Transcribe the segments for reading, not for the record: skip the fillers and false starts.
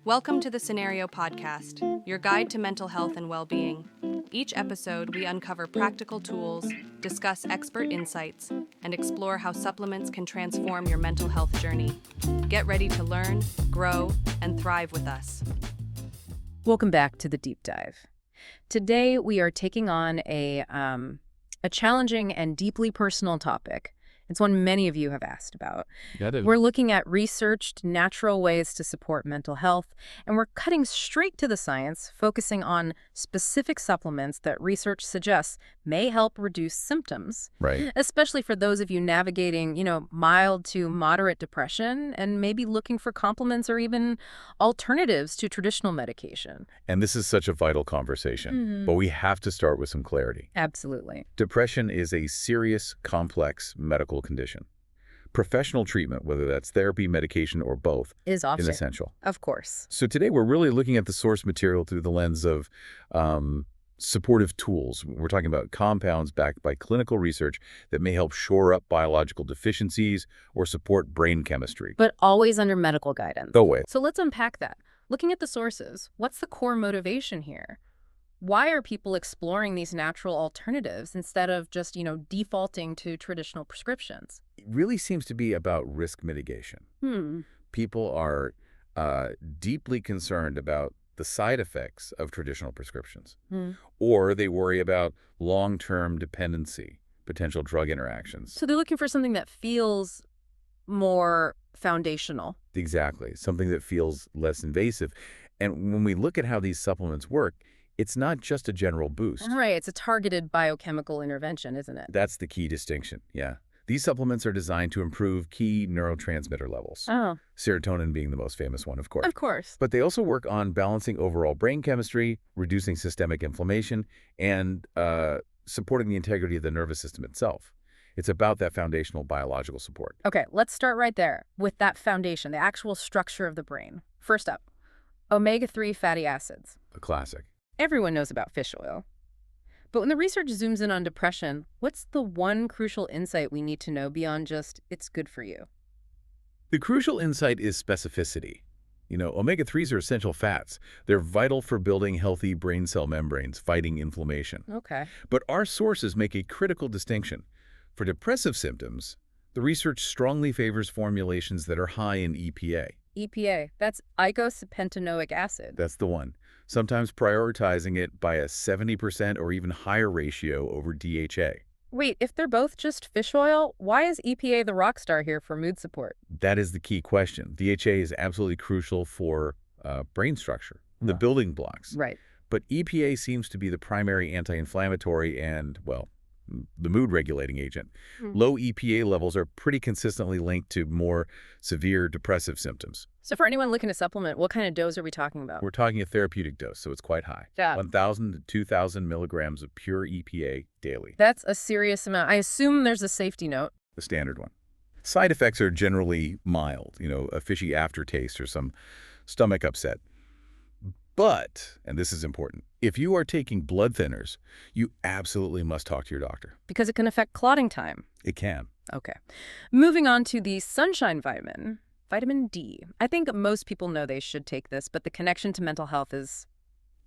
Welcome to the Scenario Podcast, your guide to mental health and well-being. Each episode, we uncover practical tools, discuss expert insights, and explore how supplements can transform your mental health journey. Get ready to learn, grow, and thrive with us. Welcome back to the Deep Dive. Today, we are taking on a challenging and deeply personal topic. It's one many of you have asked about. We're looking at researched, natural ways to support mental health, and we're cutting straight to the science, focusing on specific supplements that research suggests may help reduce symptoms. Right. Especially for those of you navigating, mild to moderate depression and maybe looking for complements or even alternatives to traditional medication. And this is such a vital conversation, but we have to start with some clarity. Absolutely. Depression is a serious, complex medical condition. Professional treatment, whether that's therapy, medication, or both, Is essential. Of course. So today we're really looking at the source material through the lens of supportive tools. We're talking about compounds backed by clinical research that may help shore up biological deficiencies or support brain chemistry. But always under medical guidance. Always. So let's unpack that. Looking at the sources, what's the core motivation here? Why are people exploring these natural alternatives instead of just, defaulting to traditional prescriptions? It really seems to be about risk mitigation. People are deeply concerned about the side effects of traditional prescriptions, or they worry about long-term dependency, potential drug interactions. So they're looking for something that feels more foundational. Exactly, something that feels less invasive. And when we look at how these supplements work, it's not just a general boost. Right, it's a targeted biochemical intervention, isn't it? That's the key distinction, yeah. These supplements are designed to improve key neurotransmitter levels. Oh. Serotonin being the most famous one, of course. Of course. But they also work on balancing overall brain chemistry, reducing systemic inflammation, and supporting the integrity of the nervous system itself. It's about that foundational biological support. Okay, let's start right there with that foundation, the actual structure of the brain. First up, omega-3 fatty acids. A classic. Everyone knows about fish oil. But when the research zooms in on depression, what's the one crucial insight we need to know beyond just, it's good for you? The crucial insight is specificity. Omega-3s are essential fats. They're vital for building healthy brain cell membranes, fighting inflammation. Okay. But our sources make a critical distinction. For depressive symptoms, the research strongly favors formulations that are high in EPA. EPA, that's eicosapentaenoic acid. That's the one. Sometimes prioritizing it by a 70% or even higher ratio over DHA. Wait, if they're both just fish oil, why is EPA the rock star here for mood support? That is the key question. DHA is absolutely crucial for brain structure, the building blocks. Right. But EPA seems to be the primary anti-inflammatory and, the mood-regulating agent. Low EPA levels are pretty consistently linked to more severe depressive symptoms. So for anyone looking to supplement, what kind of dose are we talking about? We're talking a therapeutic dose, so it's quite high. Yeah. 1,000 to 2,000 milligrams of pure EPA daily. That's a serious amount. I assume there's a safety note. The standard one. Side effects are generally mild, a fishy aftertaste or some stomach upset. But, and this is important, if you are taking blood thinners, you absolutely must talk to your doctor. Because it can affect clotting time. It can. Okay. Moving on to the sunshine vitamin, vitamin D. I think most people know they should take this, but the connection to mental health is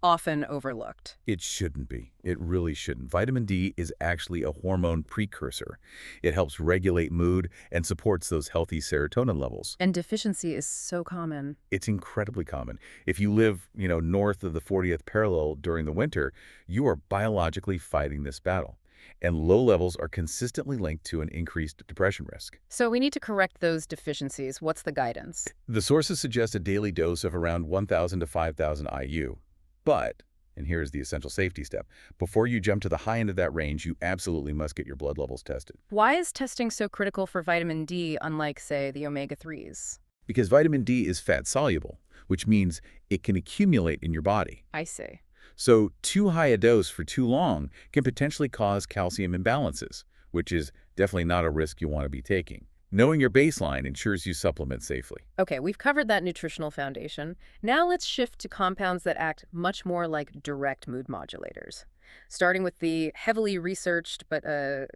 often overlooked. It shouldn't be. It really shouldn't. Vitamin D is actually a hormone precursor. It helps regulate mood and supports those healthy serotonin levels. And deficiency is so common. It's incredibly common. If you live, north of the 40th parallel during the winter, you are biologically fighting this battle. And low levels are consistently linked to an increased depression risk. So we need to correct those deficiencies. What's the guidance? The sources suggest a daily dose of around 1,000 to 5,000 IU. But, and here's the essential safety step, before you jump to the high end of that range, you absolutely must get your blood levels tested. Why is testing so critical for vitamin D, unlike, say, the omega-3s? Because vitamin D is fat-soluble, which means it can accumulate in your body. I see. So too high a dose for too long can potentially cause calcium imbalances, which is definitely not a risk you want to be taking. Knowing your baseline ensures you supplement safely. Okay, we've covered that nutritional foundation. Now let's shift to compounds that act much more like direct mood modulators. Starting with the heavily researched but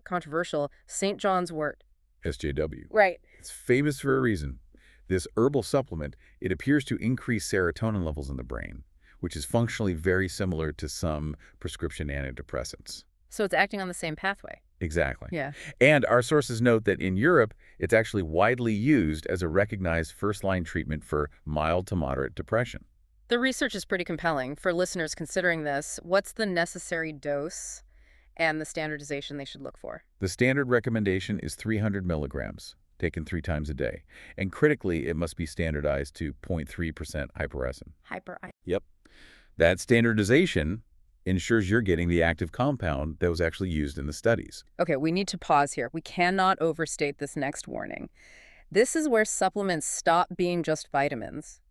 controversial St. John's wort. SJW. Right. It's famous for a reason. This herbal supplement, it appears to increase serotonin levels in the brain, which is functionally very similar to some prescription antidepressants. So it's acting on the same pathway. Exactly. Yeah. And our sources note that in Europe, it's actually widely used as a recognized first-line treatment for mild to moderate depression. The research is pretty compelling. For listeners considering this, what's the necessary dose and the standardization they should look for? The standard recommendation is 300 milligrams, taken 3 times a day. And critically, it must be standardized to 0.3% hyperesin. Yep. That standardization ensures you're getting the active compound that was actually used in the studies. Okay, we need to pause here. We cannot overstate this next warning. This is where supplements stop being just vitamins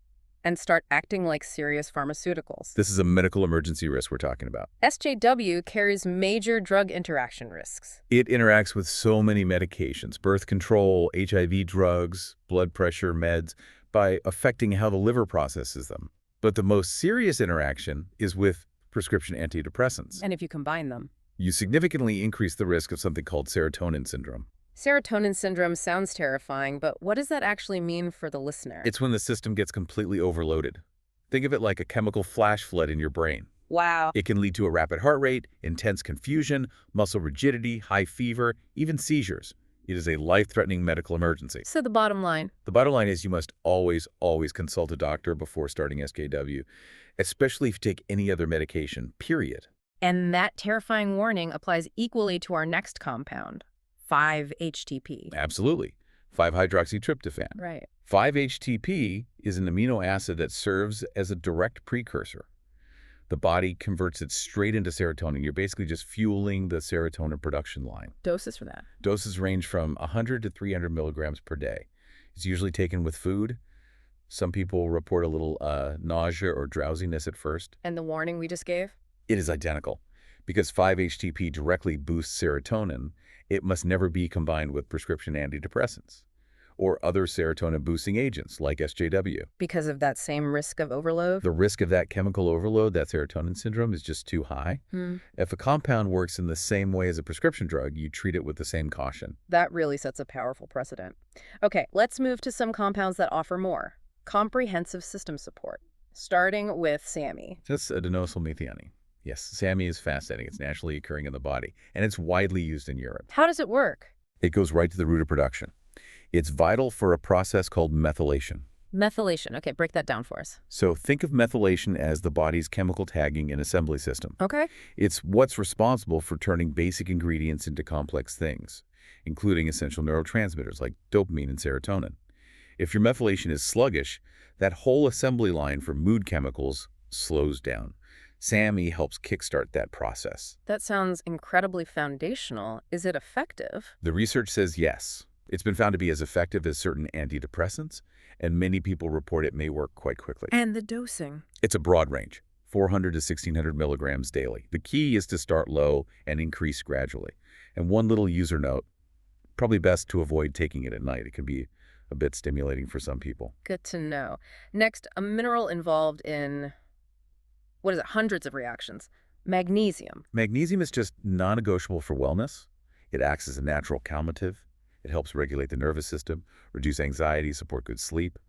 and start acting like serious pharmaceuticals. This is a medical emergency risk we're talking about. SJW carries major drug interaction risks. It interacts with so many medications, birth control, HIV drugs, blood pressure meds, by affecting how the liver processes them. But the most serious interaction is with prescription antidepressants. And if you combine them? You significantly increase the risk of something called serotonin syndrome. Serotonin syndrome sounds terrifying, but what does that actually mean for the listener? It's when the system gets completely overloaded. Think of it like a chemical flash flood in your brain. Wow. It can lead to a rapid heart rate, intense confusion, muscle rigidity, high fever, even seizures. It is a life-threatening medical emergency. So the bottom line? The bottom line is you must always consult a doctor before starting SKW, especially if you take any other medication, period. And that terrifying warning applies equally to our next compound, 5-HTP. Absolutely. 5-hydroxytryptophan. Right. 5-HTP is an amino acid that serves as a direct precursor. The body converts it straight into serotonin. You're basically just fueling the serotonin production line. Doses for that? Doses range from 100 to 300 milligrams per day. It's usually taken with food. Some people report a little nausea or drowsiness at first. And the warning we just gave? It is identical. Because 5-HTP directly boosts serotonin, it must never be combined with prescription antidepressants or other serotonin-boosting agents like SJW. Because of that same risk of overload? The risk of that chemical overload, that serotonin syndrome, is just too high. If a compound works in the same way as a prescription drug, you treat it with the same caution. That really sets a powerful precedent. Okay, let's move to some compounds that offer more. Comprehensive system support, starting with SAMe. That's adenosine methionine. Yes, SAMe is fascinating. It's naturally occurring in the body, and it's widely used in Europe. How does it work? It goes right to the root of production. It's vital for a process called methylation. Methylation. Okay, break that down for us. So think of methylation as the body's chemical tagging and assembly system. Okay. It's what's responsible for turning basic ingredients into complex things, including essential neurotransmitters like dopamine and serotonin. If your methylation is sluggish, that whole assembly line for mood chemicals slows down. SAMe helps kickstart that process. That sounds incredibly foundational. Is it effective? The research says yes. It's been found to be as effective as certain antidepressants, and many people report it may work quite quickly. And the dosing? It's a broad range, 400 to 1,600 milligrams daily. The key is to start low and increase gradually. And one little user note, probably best to avoid taking it at night. It can be a bit stimulating for some people. Good to know. Next, a mineral involved in, hundreds of reactions. Magnesium. Magnesium is just non-negotiable for wellness. It acts as a natural calmative. It helps regulate the nervous system, reduce anxiety, support good sleep,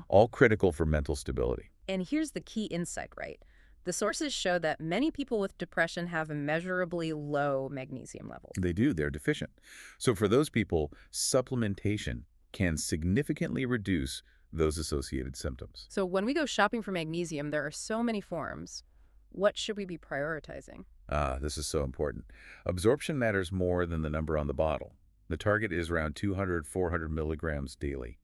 all critical for mental stability. And here's the key insight, right? The sources show that many people with depression have immeasurably low magnesium levels. They do. They're deficient. So for those people, supplementation can significantly reduce those associated symptoms. So when we go shopping for magnesium, there are so many forms. What should we be prioritizing? This is so important. Absorption matters more than the number on the bottle. The target is around 200-400 milligrams daily.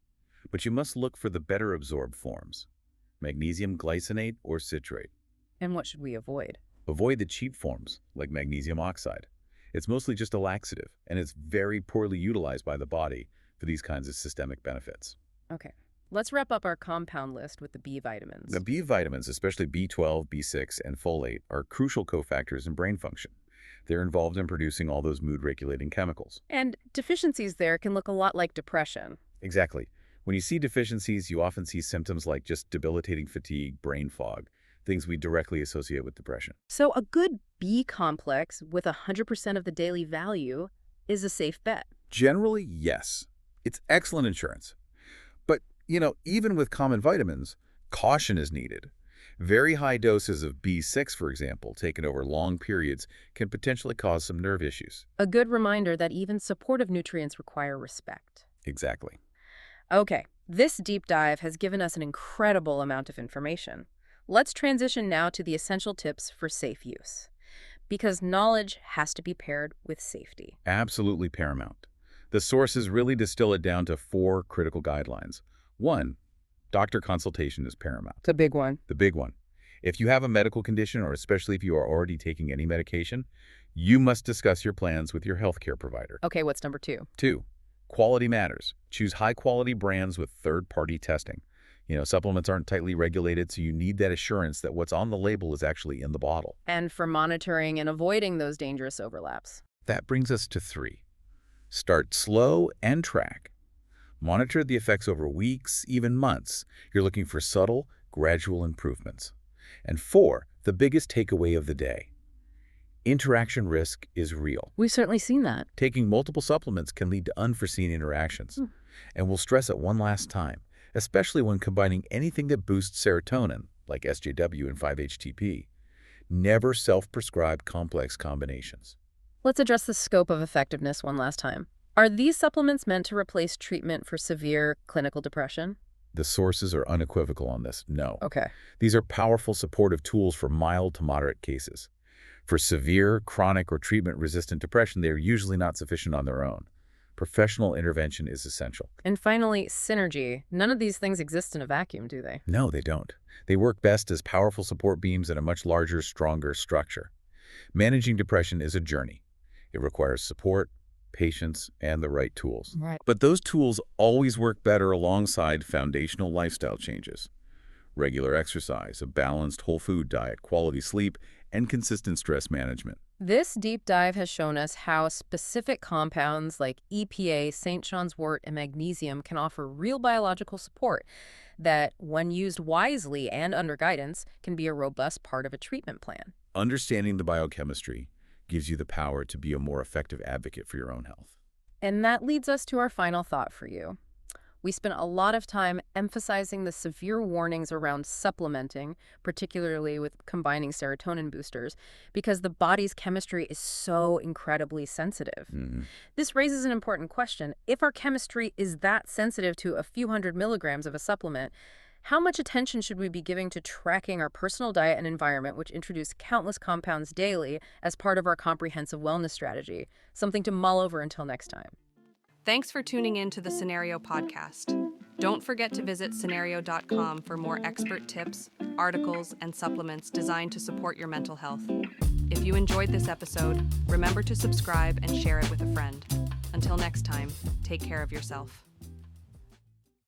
But you must look for the better absorbed forms, magnesium glycinate or citrate. And what should we avoid? Avoid the cheap forms, like magnesium oxide. It's mostly just a laxative, and it's very poorly utilized by the body for these kinds of systemic benefits. Okay. Let's wrap up our compound list with the B vitamins. The B vitamins, especially B12, B6, and folate, are crucial cofactors in brain function. They're involved in producing all those mood-regulating chemicals. And deficiencies there can look a lot like depression. Exactly. When you see deficiencies, you often see symptoms like just debilitating fatigue, brain fog, things we directly associate with depression. So a good B complex with 100% of the daily value is a safe bet. Generally, yes. It's excellent insurance. But even with common vitamins, caution is needed. Very high doses of B6, for example, taken over long periods, can potentially cause some nerve issues. A good reminder that even supportive nutrients require respect. Exactly. Okay, this deep dive has given us an incredible amount of information. Let's transition now to the essential tips for safe use. Because knowledge has to be paired with safety. Absolutely paramount. The sources really distill it down to 4 critical guidelines. 1, doctor consultation is paramount. It's a big one. The big one. If you have a medical condition, or especially if you are already taking any medication, you must discuss your plans with your healthcare provider. Okay, what's number 2? 2, quality matters. Choose high-quality brands with third-party testing. Supplements aren't tightly regulated, so you need that assurance that what's on the label is actually in the bottle. And for monitoring and avoiding those dangerous overlaps. That brings us to 3. Start slow and track. Monitor the effects over weeks, even months. You're looking for subtle, gradual improvements. And 4, the biggest takeaway of the day. Interaction risk is real. We've certainly seen that. Taking multiple supplements can lead to unforeseen interactions. And we'll stress it one last time, especially when combining anything that boosts serotonin, like SJW and 5-HTP. Never self-prescribe complex combinations. Let's address the scope of effectiveness one last time. Are these supplements meant to replace treatment for severe clinical depression? The sources are unequivocal on this. No. Okay. These are powerful supportive tools for mild to moderate cases. For severe, chronic, or treatment-resistant depression, they are usually not sufficient on their own. Professional intervention is essential. And finally, synergy. None of these things exist in a vacuum, do they? No, they don't. They work best as powerful support beams in a much larger, stronger structure. Managing depression is a journey. It requires support, patience, and the right tools. Right. But those tools always work better alongside foundational lifestyle changes. Regular exercise, a balanced whole food diet, quality sleep, and consistent stress management. This deep dive has shown us how specific compounds like EPA, St. John's wort, and magnesium can offer real biological support that, when used wisely and under guidance, can be a robust part of a treatment plan. Understanding the biochemistry gives you the power to be a more effective advocate for your own health. And that leads us to our final thought for you. We spent a lot of time emphasizing the severe warnings around supplementing, particularly with combining serotonin boosters, because the body's chemistry is so incredibly sensitive. This raises an important question. If our chemistry is that sensitive to a few hundred milligrams of a supplement, how much attention should we be giving to tracking our personal diet and environment, which introduce countless compounds daily as part of our comprehensive wellness strategy? Something to mull over until next time. Thanks for tuning in to the Scenario Podcast. Don't forget to visit scenario.com for more expert tips, articles, and supplements designed to support your mental health. If you enjoyed this episode, remember to subscribe and share it with a friend. Until next time, take care of yourself.